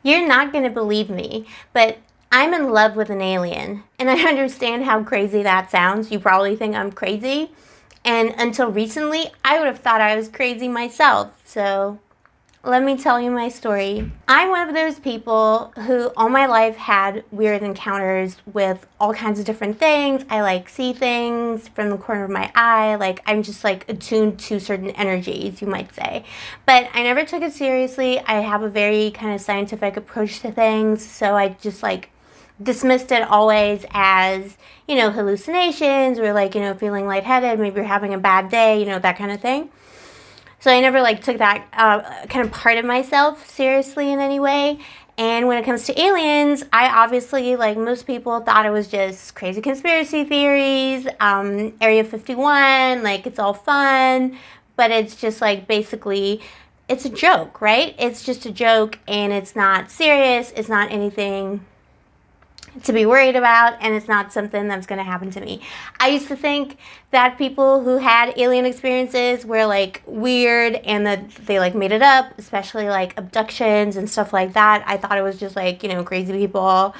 You're not going to believe me, but I'm in love with an alien. And I understand how crazy that sounds. You probably think I'm crazy. And until recently, I would have thought I was crazy myself. So let me tell you my story. I'm one of those people who all my life had weird encounters with all kinds of different things. I like see things from the corner of my eye. Like I'm just like attuned to certain energies, you might say. But I never took it seriously. I have a very kind of scientific approach to things. So I just like dismissed it always as, hallucinations or like, feeling lightheaded. Maybe you're having a bad day, that kind of thing. So I never like took that kind of part of myself seriously in any way. And when it comes to aliens, I obviously, like most people, thought it was just crazy conspiracy theories, Area 51, like it's all fun, but it's just like basically, it's a joke, right? It's just a joke and it's not serious. It's not anything to be worried about, and it's not something that's going to happen to me. I used to think that people who had alien experiences were like weird and that they like made it up, especially like abductions and stuff like that. I thought it was just like, crazy people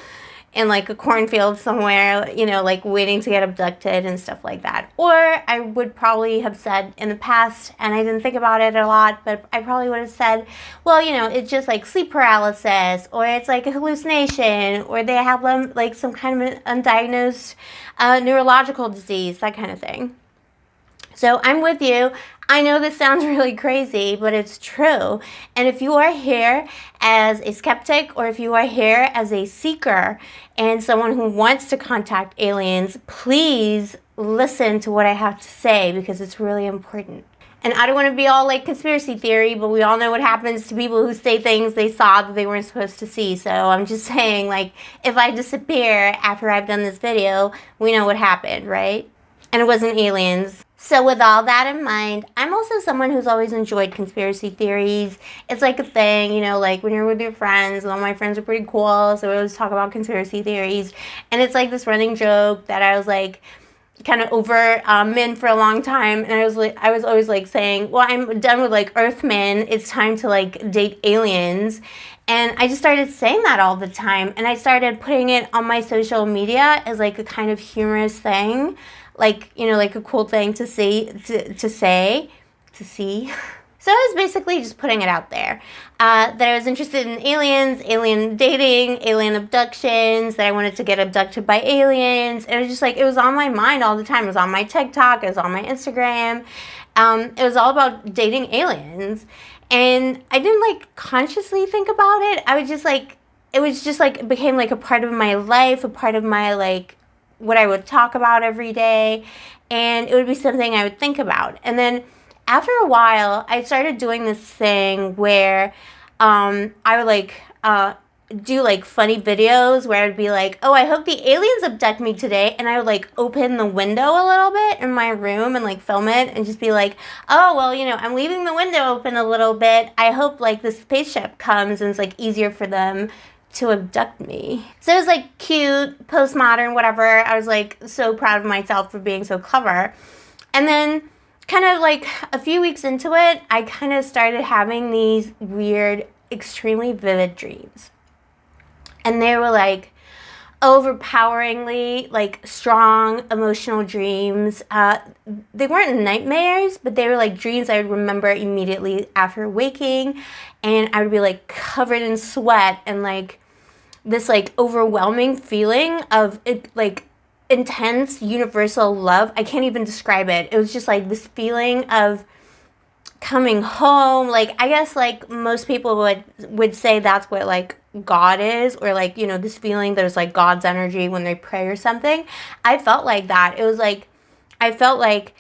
in like a cornfield somewhere, like waiting to get abducted and stuff like that. Or I would probably have said in the past, and I didn't think about it a lot, but I probably would have said, well, it's just like sleep paralysis, or it's like a hallucination, or they have like some kind of an undiagnosed neurological disease, that kind of thing. So I'm with you. I know this sounds really crazy, but it's true. And if you are here as a skeptic, or if you are here as a seeker and someone who wants to contact aliens, please listen to what I have to say because it's really important. And I don't want to be all like conspiracy theory, but we all know what happens to people who say things they saw that they weren't supposed to see. So I'm just saying, like, if I disappear after I've done this video, we know what happened, right? And it wasn't aliens. So with all that in mind, I'm also someone who's always enjoyed conspiracy theories. It's like a thing, like when you're with your friends, all my friends are pretty cool, so we always talk about conspiracy theories. And it's like this running joke that I was like kind of over men for a long time, and I was always like saying, well, I'm done with like Earthmen, it's time to like date aliens. And I just started saying that all the time, and I started putting it on my social media as like a kind of humorous thing, like, like a cool thing to say, to see. So I was basically just putting it out there, that I was interested in aliens, alien dating, alien abductions, that I wanted to get abducted by aliens. And it was just like, it was on my mind all the time. It was on my TikTok, it was on my Instagram. It was all about dating aliens. And I didn't like consciously think about it. I was just like, it became like a part of my life, a part of my like, what I would talk about every day, and it would be something I would think about. And then after a while, I started doing this thing where I would like do like funny videos where I'd be like, oh, I hope the aliens abduct me today, and I would like open the window a little bit in my room and like film it and just be like, oh, well, I'm leaving the window open a little bit. I hope like the spaceship comes and it's like easier for them to abduct me. So it was like cute, postmodern, whatever. I was like so proud of myself for being so clever. And then kind of like a few weeks into it, I kind of started having these weird, extremely vivid dreams. And they were like overpoweringly like strong emotional dreams. They weren't nightmares, but they were like dreams I would remember immediately after waking, and I would be like covered in sweat and like this like overwhelming feeling of it, like intense universal love. I can't even describe it. It was just like this feeling of coming home. Like I guess like most people would say that's what like God is, or like, this feeling there's like God's energy when they pray or something. I felt like that. It was like, I felt like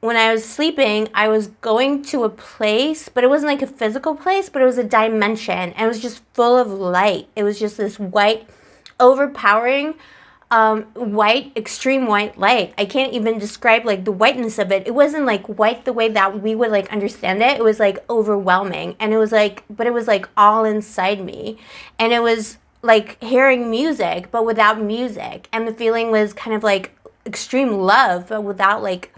when I was sleeping, I was going to a place, but it wasn't like a physical place, but it was a dimension, and it was just full of light. It was just this white, overpowering, white, extreme white light. I can't even describe like the whiteness of it. It wasn't like white the way that we would like understand it. It was like overwhelming, and it was like, but it was like all inside me, and it was like hearing music, but without music, and the feeling was kind of like extreme love, but without like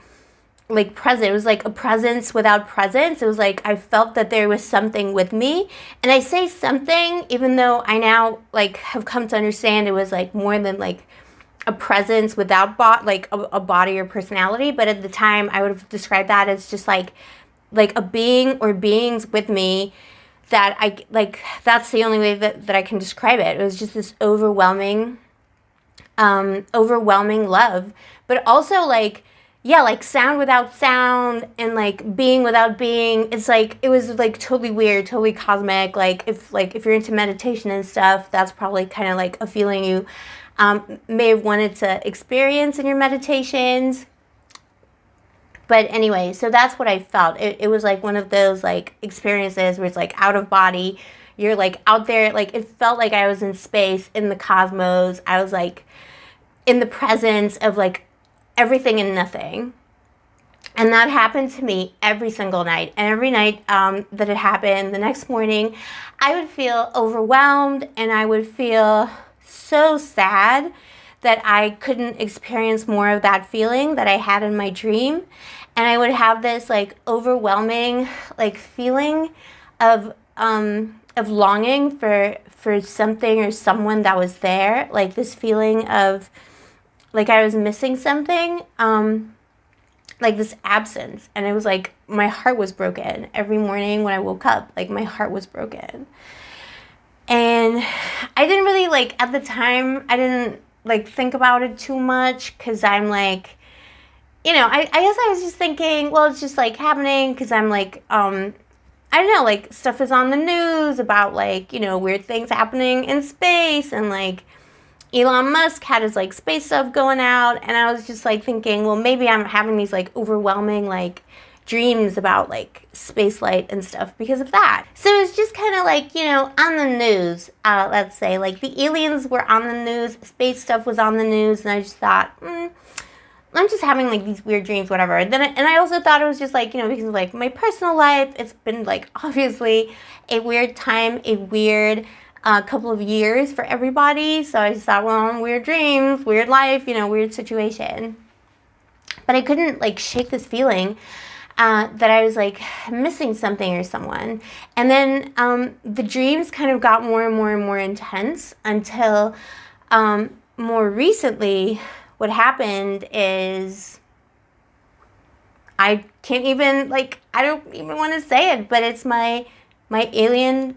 like present. It was like a presence without presence. It was like I felt that there was something with me. And I say something even though I now like have come to understand it was like more than like a presence without like a body or personality. But at the time I would have described that as just like a being or beings with me that I like. That's the only way that I can describe it. It was just this overwhelming love, but also like, yeah, like sound without sound and like being without being. It's like, it was like totally weird, totally cosmic. Like if you're into meditation and stuff, that's probably kind of like a feeling you may have wanted to experience in your meditations. But anyway, so that's what I felt. It was like one of those like experiences where it's like out of body. You're like out there, like it felt like I was in space, in the cosmos. I was like in the presence of like everything and nothing. And that happened to me every single night. And every night that it happened, the next morning, I would feel overwhelmed and I would feel so sad that I couldn't experience more of that feeling that I had in my dream. And I would have this like overwhelming like feeling of longing for something or someone that was there. Like this feeling of like I was missing something, like this absence. And it was like my heart was broken every morning when I woke up. Like my heart was broken. And I didn't really like, at the time, I didn't like think about it too much because I'm like, you know, I guess I was just thinking, well, it's just like happening because I'm like, I don't know, like stuff is on the news about like, you know, weird things happening in space, and like Elon Musk had his like space stuff going out, and I was just like thinking, well, maybe I'm having these like overwhelming like dreams about like space light and stuff because of that. So it's just kind of like, you know, on the news, let's say like the aliens were on the news, space stuff was on the news, and I just thought, I'm just having like these weird dreams, whatever. And I also thought it was just like, you know, because of like my personal life, it's been like obviously a weird time, a weird couple of years for everybody. So I just thought, well, weird dreams, weird life, you know, weird situation. But I couldn't like shake this feeling that I was like missing something or someone. And then the dreams kind of got more and more and more intense until more recently. What happened is, I can't even, like, I don't even want to say it, but it's my alien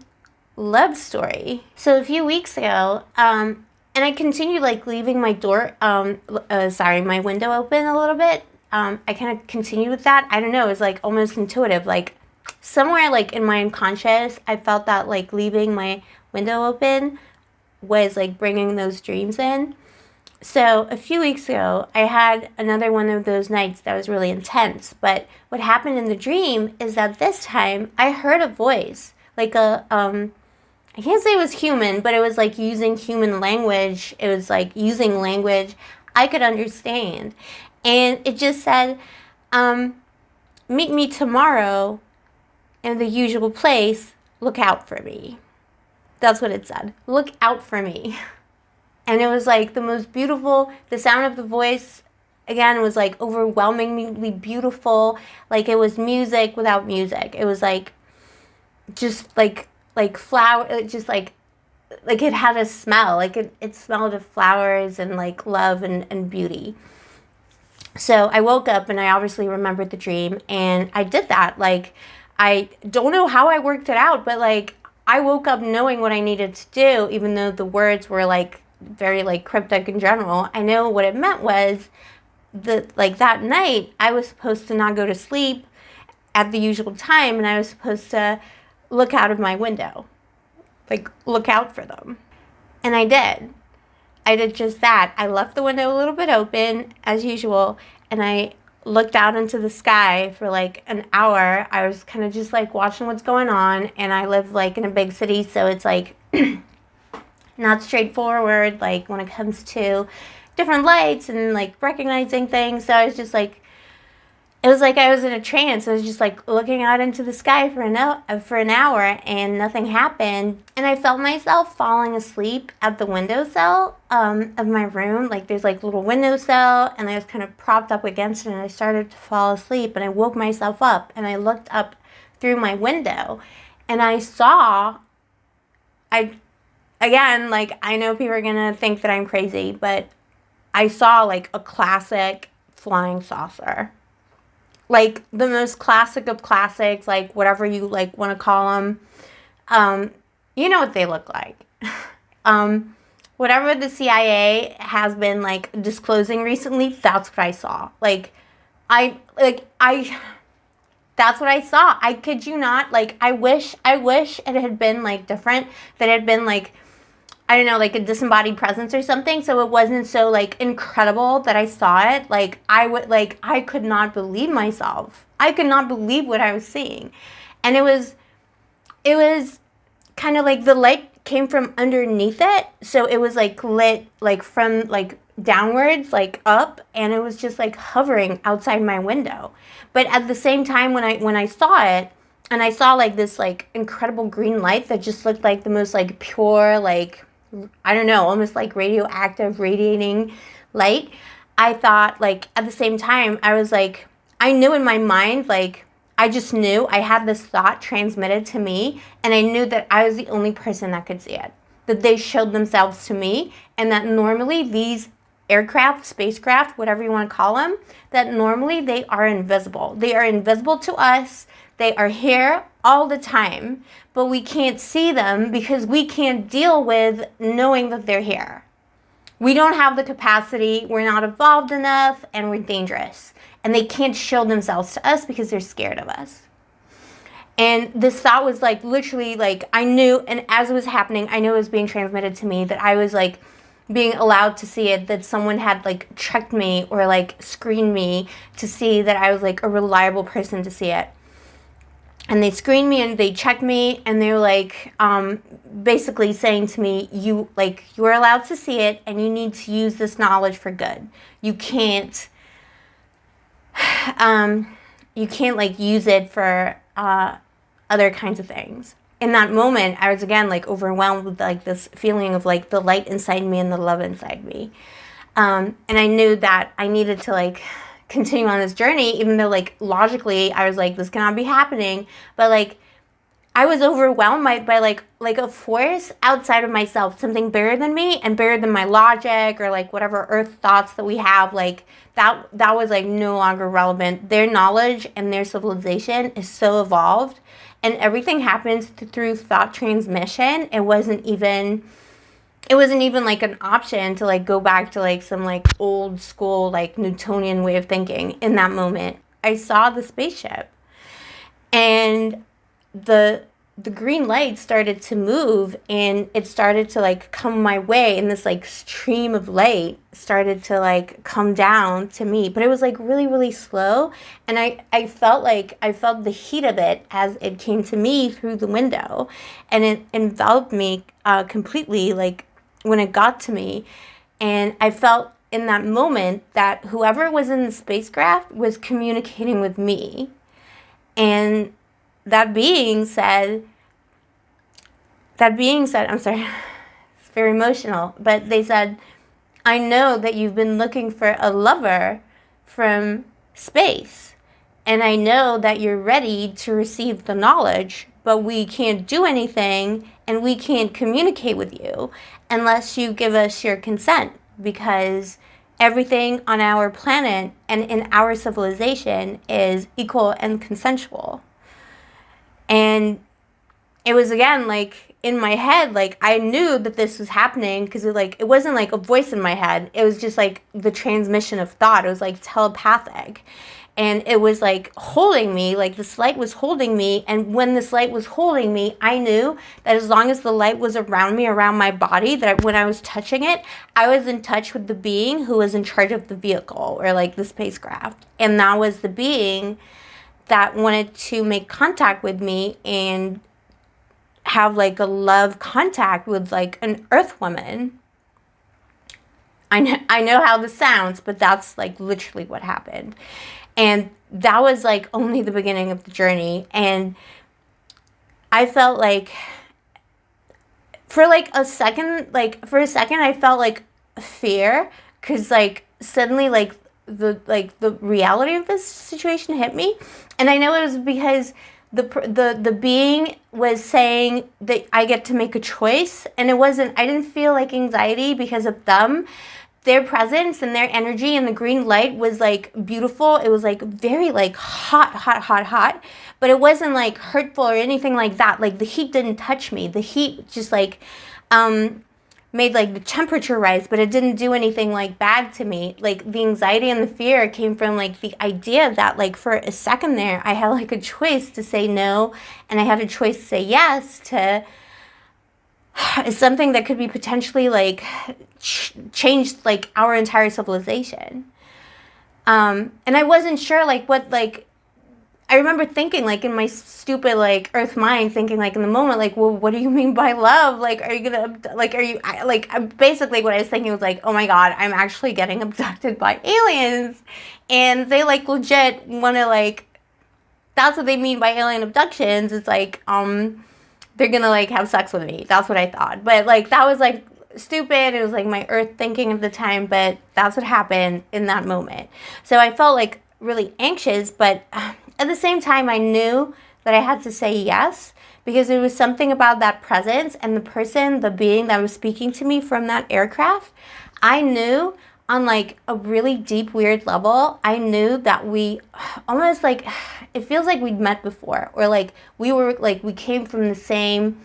love story. So a few weeks ago, and I continued like leaving my my window open a little bit. I kind of continued with that. I don't know, it was like almost intuitive. Like somewhere like in my unconscious, I felt that like leaving my window open was like bringing those dreams in. So a few weeks ago, I had another one of those nights that was really intense. But what happened in the dream is that this time I heard a voice, like I can't say it was human, but it was like using human language. It was like using language I could understand. And it just said, meet me tomorrow in the usual place. Look out for me. That's what it said. Look out for me. And it was like the most beautiful, the sound of the voice, again, was like overwhelmingly beautiful. Like it was music without music. It was like, just like flower, just like it had a smell. Like it smelled of flowers and like love and beauty. So I woke up and I obviously remembered the dream, and I did that. Like, I don't know how I worked it out, but like I woke up knowing what I needed to do, even though the words were like very like cryptic in general. I know what it meant was that like that night I was supposed to not go to sleep at the usual time, and I was supposed to look out of my window, like look out for them. And I did. I did just that. I left the window a little bit open as usual, and I looked out into the sky for like an hour. I was kind of just like watching what's going on, and I live like in a big city, so it's like not straightforward like when it comes to different lights and like recognizing things. So I was just like, it was like I was in a trance. I was just like looking out into the sky for an hour, and nothing happened. And I felt myself falling asleep at the windowsill of my room. Like there's like a little windowsill, and I was kind of propped up against it, and I started to fall asleep. And I woke myself up, and I looked up through my window, and I saw. Again, like I know people are gonna think that I'm crazy, but I saw like a classic flying saucer. Like the most classic of classics, like whatever you like want to call them. You know what they look like. Whatever the CIA has been like disclosing recently, that's what I saw. I that's what I saw. I kid you not. Like I wish it had been like different. That it had been like, I don't know, like a disembodied presence or something. So it wasn't so like incredible that I saw it. Like I could not believe myself. I could not believe what I was seeing. And it was kind of like the light came from underneath it. So it was like lit like from like downwards, like up, and it was just like hovering outside my window. But at the same time when I saw it, and I saw like this like incredible green light that just looked like the most like pure, like I don't know, almost like radioactive radiating light. I thought like at the same time I was like, I knew in my mind, like I just knew, I had this thought transmitted to me, and I knew that I was the only person that could see it. That they showed themselves to me, and that normally these aircraft, spacecraft, whatever you want to call them, that normally they are invisible. They are invisible to us. They are here all the time, but we can't see them because we can't deal with knowing that they're here. We don't have the capacity, we're not evolved enough, and we're dangerous. And they can't show themselves to us because they're scared of us. And this thought was like literally like I knew, and as it was happening, I knew it was being transmitted to me, that I was like being allowed to see it, that someone had like checked me or like screened me to see that I was like a reliable person to see it. And they screened me and they checked me, and they were like basically saying to me, you are allowed to see it, and you need to use this knowledge for good. You can't like use it for other kinds of things. In that moment, I was again like overwhelmed with like this feeling of like the light inside me and the love inside me. And I knew that I needed to like continue on this journey, even though like logically I was like, this cannot be happening. But like I was overwhelmed by like a force outside of myself, something bigger than me and bigger than my logic or like whatever earth thoughts that we have. Like that was like no longer relevant. Their knowledge and their civilization is so evolved, and everything happens through thought transmission. It wasn't even like an option to like go back to like some like old school like Newtonian way of thinking. In that moment, I saw the spaceship, and the green light started to move, and it started to like come my way, and this like stream of light started to like come down to me, but it was like really, really slow. And I felt the heat of it as it came to me through the window, and it enveloped me completely like when it got to me. And I felt in that moment that whoever was in the spacecraft was communicating with me. And that being said, I'm sorry, it's very emotional, but they said, I know that you've been looking for a lover from space, and I know that you're ready to receive the knowledge, but we can't do anything and we can't communicate with you unless you give us your consent, because everything on our planet and in our civilization is equal and consensual. And it was again like in my head, like I knew that this was happening because it wasn't like a voice in my head. It was just like the transmission of thought. It was like telepathic. And it was like holding me, like this light was holding me. And when this light was holding me, I knew that as long as the light was around me, around my body, that when I was touching it, I was in touch with the being who was in charge of the vehicle or like the spacecraft. And that was the being that wanted to make contact with me and have like a love contact with like an earth woman. I know how this sounds, but that's like literally what happened. And that was like only the beginning of the journey. And I felt like for a second I felt like fear, because like suddenly like the reality of this situation hit me. And I know it was because the being was saying that I get to make a choice, and I didn't feel like anxiety because of them. Their presence and their energy and the green light was like beautiful. It was like very like hot, but it wasn't like hurtful or anything like that. Like the heat didn't touch me. The heat just like made like the temperature rise, but it didn't do anything like bad to me. Like the anxiety and the fear came from like the idea that like for a second there I had like a choice to say no, and I had a choice to say yes to something that could be potentially like changed like our entire civilization. And I wasn't sure like what, like I remember thinking like in my stupid like earth mind, thinking like in the moment like, well, what do you mean by love? Like, are you gonna like, are you basically what I was thinking was like, oh my god, I'm actually getting abducted by aliens, and they like legit want to like, that's what they mean by alien abductions. It's like they're gonna like have sex with me. That's what I thought. But like that was like stupid. It was like my earth thinking at the time, but that's what happened in that moment. So I felt like really anxious, but at the same time I knew that I had to say yes, because there was something about that presence and the person, the being that was speaking to me from that aircraft. I knew on like a really deep, weird level, I knew that we almost like, it feels like we'd met before, or like we came from the same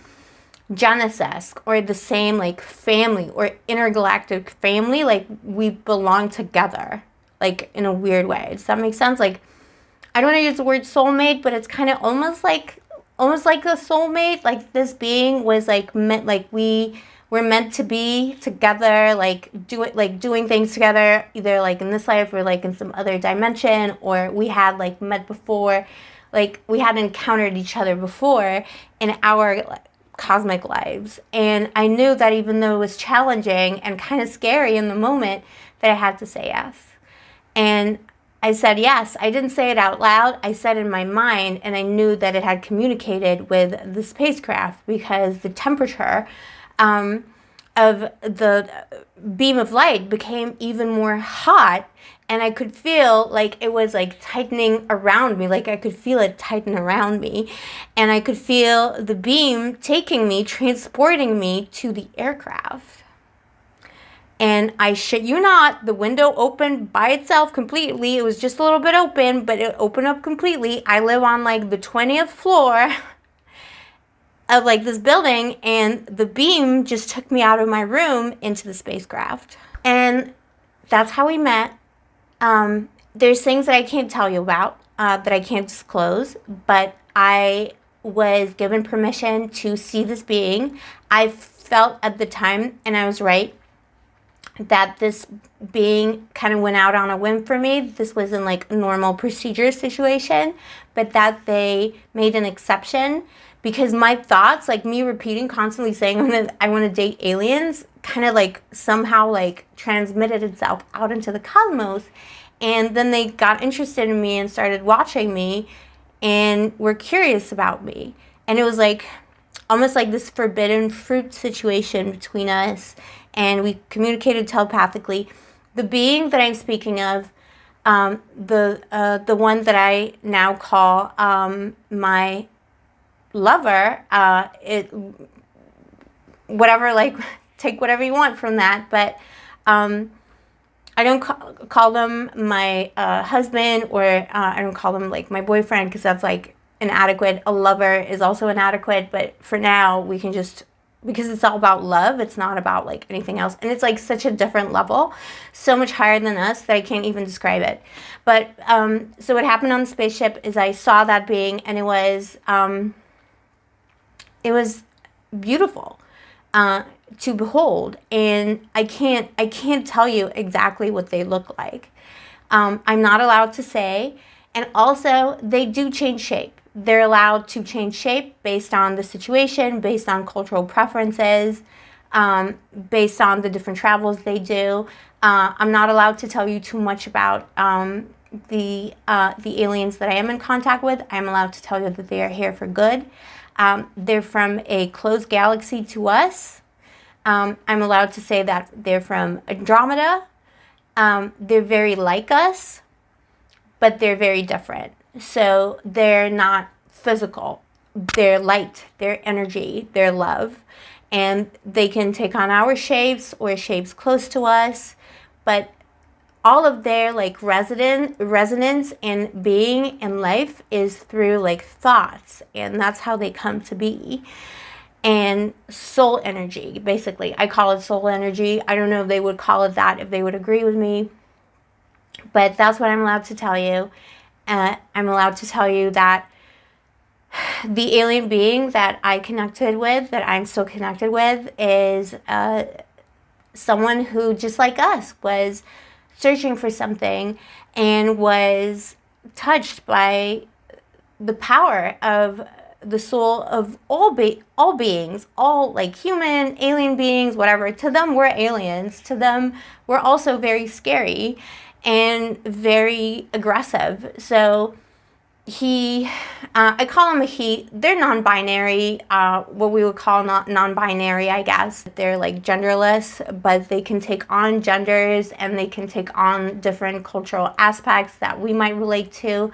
Genesis, or the same like family or intergalactic family. Like we belong together, like in a weird way. Does that make sense? Like, I don't want to use the word soulmate, but it's kind of almost like a soulmate. Like this being was like meant, like we were meant to be together, like doing things together, either like in this life or like in some other dimension, or we had like met before, like we had encountered each other before in our cosmic lives. And I knew that even though it was challenging and kind of scary in the moment, that I had to say yes. And I said yes. I didn't say it out loud. I said it in my mind, and I knew that it had communicated with the spacecraft, because the temperature of the beam of light became even more hot, and I could feel like it was like tightening around me. Like I could feel it tighten around me, and I could feel the beam taking me, transporting me to the aircraft. And I shit you not, the window opened by itself completely. It was just a little bit open, but it opened up completely. I live on like the 20th floor of like this building, and the beam just took me out of my room into the spacecraft. And that's how we met. There's things that I can't tell you about, that I can't disclose, but I was given permission to see this being. I felt at the time, and I was right, that this being kind of went out on a whim for me. This wasn't like a normal procedure situation, but that they made an exception, because my thoughts, like me repeating constantly saying I want to date aliens, kind of like somehow like transmitted itself out into the cosmos. And then they got interested in me and started watching me and were curious about me. And it was like almost like this forbidden fruit situation between us, and we communicated telepathically. The being that I'm speaking of, the one that I now call my lover, whatever, like take whatever you want from that, but I don't call them my husband, or I don't call them like my boyfriend, because that's like inadequate. A lover is also inadequate, but for now we can just, because it's all about love, it's not about like anything else, and it's like such a different level, so much higher than us, that I can't even describe it. But so what happened on the spaceship is I saw that being, and it was beautiful to behold, and I can't tell you exactly what they look like. I'm not allowed to say, and also they do change shape. They're allowed to change shape based on the situation, based on cultural preferences, based on the different travels they do. I'm not allowed to tell you too much about the aliens that I am in contact with, I'm allowed to tell you that they are here for good. They're from a closed galaxy to us. I'm allowed to say that they're from Andromeda. They're very like us, but they're very different. So they're not physical. They're light, they're energy, they're love. And they can take on our shapes or shapes close to us. But all of their like resonance and being in life is through like thoughts. And that's how they come to be. And soul energy, basically. I call it soul energy. I don't know if they would call it that, if they would agree with me. But that's what I'm allowed to tell you. I'm allowed to tell you that the alien being that I connected with, that I'm still connected with, is someone who, just like us, was searching for something and was touched by the power of the soul of all beings, all like human, alien beings, whatever. To them, we're aliens. To them, we're also very scary and very aggressive. So I call him a he. They're non-binary, what we would call non-binary, I guess. They're like genderless, but they can take on genders and they can take on different cultural aspects that we might relate to.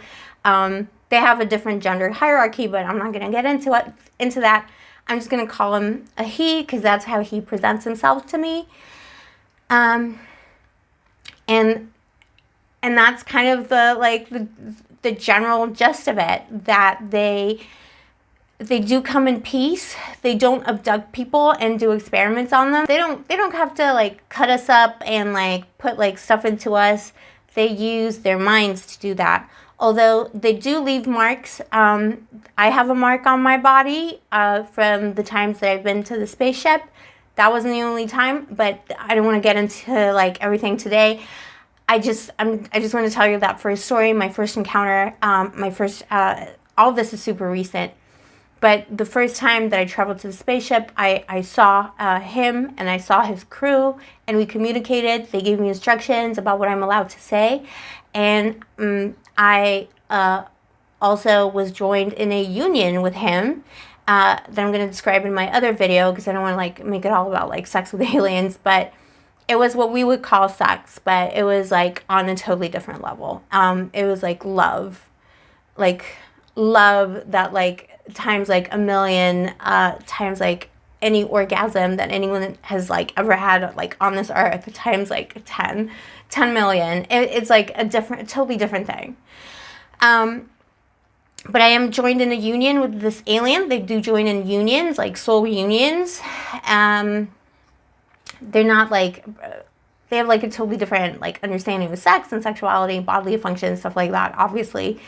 They have a different gender hierarchy, but I'm not going to get into that. I'm just going to call him a he because that's how he presents himself to me. And that's kind of the general gist of it, that they do come in peace. They don't abduct people and do experiments on them. They don't have to like cut us up and like put like stuff into us. They use their minds to do that. Although they do leave marks. I have a mark on my body from the times that I've been to the spaceship. That wasn't the only time, but I don't want to get into like everything today. I just want to tell you that first story, my first encounter, all of this is super recent. But the first time that I traveled to the spaceship, I saw him and I saw his crew, and we communicated. They gave me instructions about what I'm allowed to say. And I also was joined in a union with him that I'm going to describe in my other video because I don't want to like make it all about like sex with aliens. But it was what we would call sex, but it was like on a totally different level. It was like love that like times like a million, times like any orgasm that anyone has like ever had like on this earth, times like 10 million. It's like a totally different thing. But I am joined in a union with this alien. They do join in unions, like soul unions. They're not like, they have like a totally different like understanding of sex and sexuality, bodily function, stuff like that, obviously.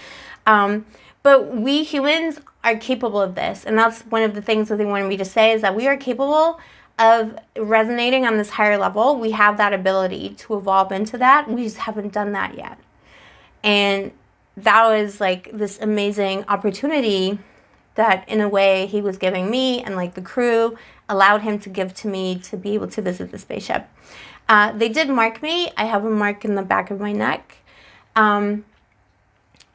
But we humans are capable of this. And that's one of the things that they wanted me to say, is that we are capable of resonating on this higher level. We have that ability to evolve into that. We just haven't done that yet. And that was like this amazing opportunity that in a way he was giving me, and like the crew allowed him to give to me to be able to visit the spaceship. They did mark me. I have a mark in the back of my neck.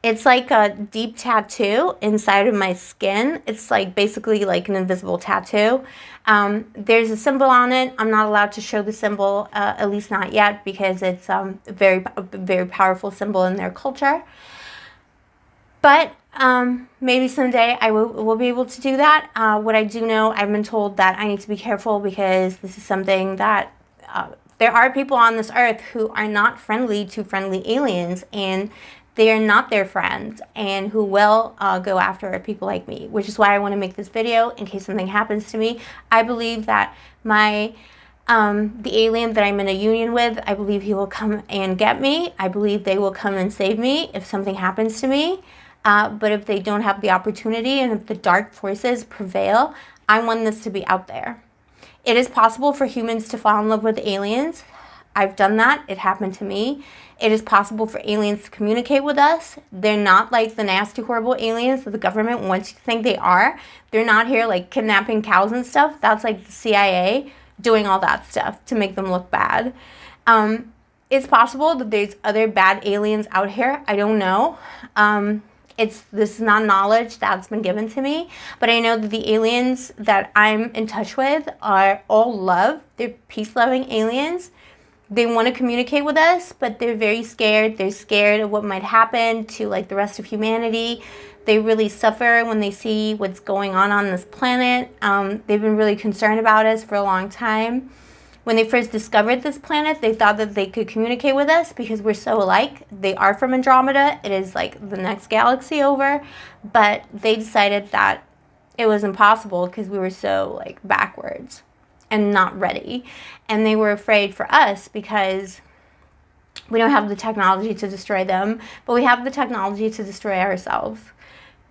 It's like a deep tattoo inside of my skin. It's like basically like an invisible tattoo. There's a symbol on it. I'm not allowed to show the symbol, at least not yet, because it's a very powerful symbol in their culture. But maybe someday I will be able to do that. What I do know, I've been told that I need to be careful because this is something that there are people on this earth who are not friendly to friendly aliens, and they are not their friends, and who will go after people like me, which is why I want to make this video in case something happens to me. I believe that the alien that I'm in a union with, I believe he will come and get me. I believe they will come and save me if something happens to me. But if they don't have the opportunity and if the dark forces prevail, I want this to be out there. It is possible for humans to fall in love with aliens. I've done that. It happened to me. It is possible for aliens to communicate with us. They're not like the nasty, horrible aliens that the government wants you to think they are. They're not here like kidnapping cows and stuff. That's like the CIA doing all that stuff to make them look bad. It's possible that there's other bad aliens out here. I don't know. This is not knowledge that's been given to me, but I know that the aliens that I'm in touch with are all love. They're peace-loving aliens. They want to communicate with us, but they're very scared. They're scared of what might happen to like the rest of humanity. They really suffer when they see what's going on this planet. They've been really concerned about us for a long time. When they first discovered this planet, they thought that they could communicate with us because we're so alike. They are from Andromeda. It is like the next galaxy over. But they decided that it was impossible because we were so like backwards and not ready. And they were afraid for us because we don't have the technology to destroy them, but we have the technology to destroy ourselves.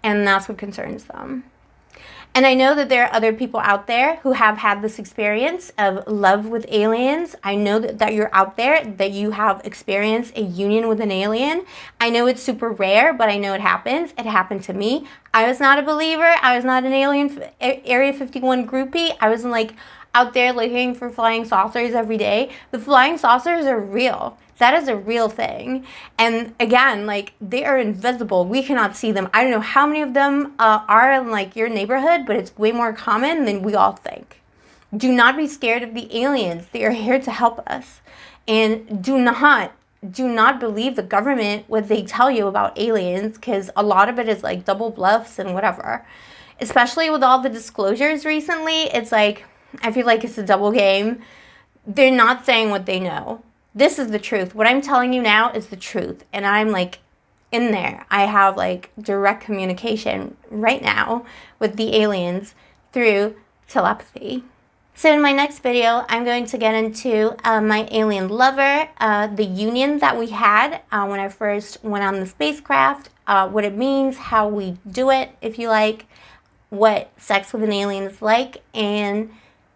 And that's what concerns them. And I know that there are other people out there who have had this experience of love with aliens. I know that you're out there, that you have experienced a union with an alien. I know it's super rare, but I know it happens. It happened to me. I was not a believer. I was not an alien Area 51 groupie. I wasn't like out there looking for flying saucers every day. The flying saucers are real. That is a real thing. And again, like, they are invisible. We cannot see them. I don't know how many of them are in like your neighborhood, but it's way more common than we all think. Do not be scared of the aliens. They are here to help us. And do not believe the government, what they tell you about aliens, because a lot of it is like double bluffs and whatever. Especially with all the disclosures recently, it's like, I feel like it's a double game. They're not saying what they know. This is the truth. What I'm telling you now is the truth. And I'm like in there. I have like direct communication right now with the aliens through telepathy. So in my next video, I'm going to get into my alien lover, the union that we had when I first went on the spacecraft, what it means, how we do it, if you like, what sex with an alien is like, and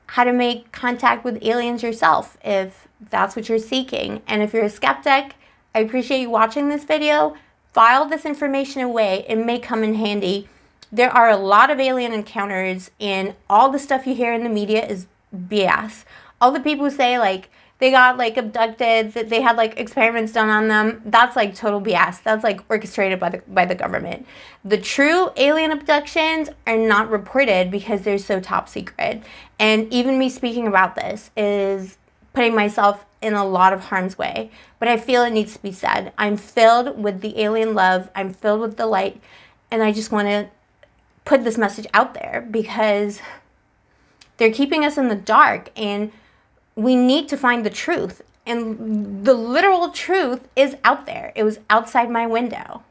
how to make contact with aliens yourself if that's what you're seeking. And if you're a skeptic, I appreciate you watching this video. File this information away. It may come in handy. There are a lot of alien encounters, and all the stuff you hear in the media is BS. All the people who say like they got like abducted, that they had like experiments done on them, that's like total BS. That's like orchestrated by the government. The true alien abductions are not reported because they're so top secret. And even me speaking about this is putting myself in a lot of harm's way. But I feel it needs to be said. I'm filled with the alien love. I'm filled with the light. And I just want to put this message out there because they're keeping us in the dark. And we need to find the truth. And the literal truth is out there. It was outside my window.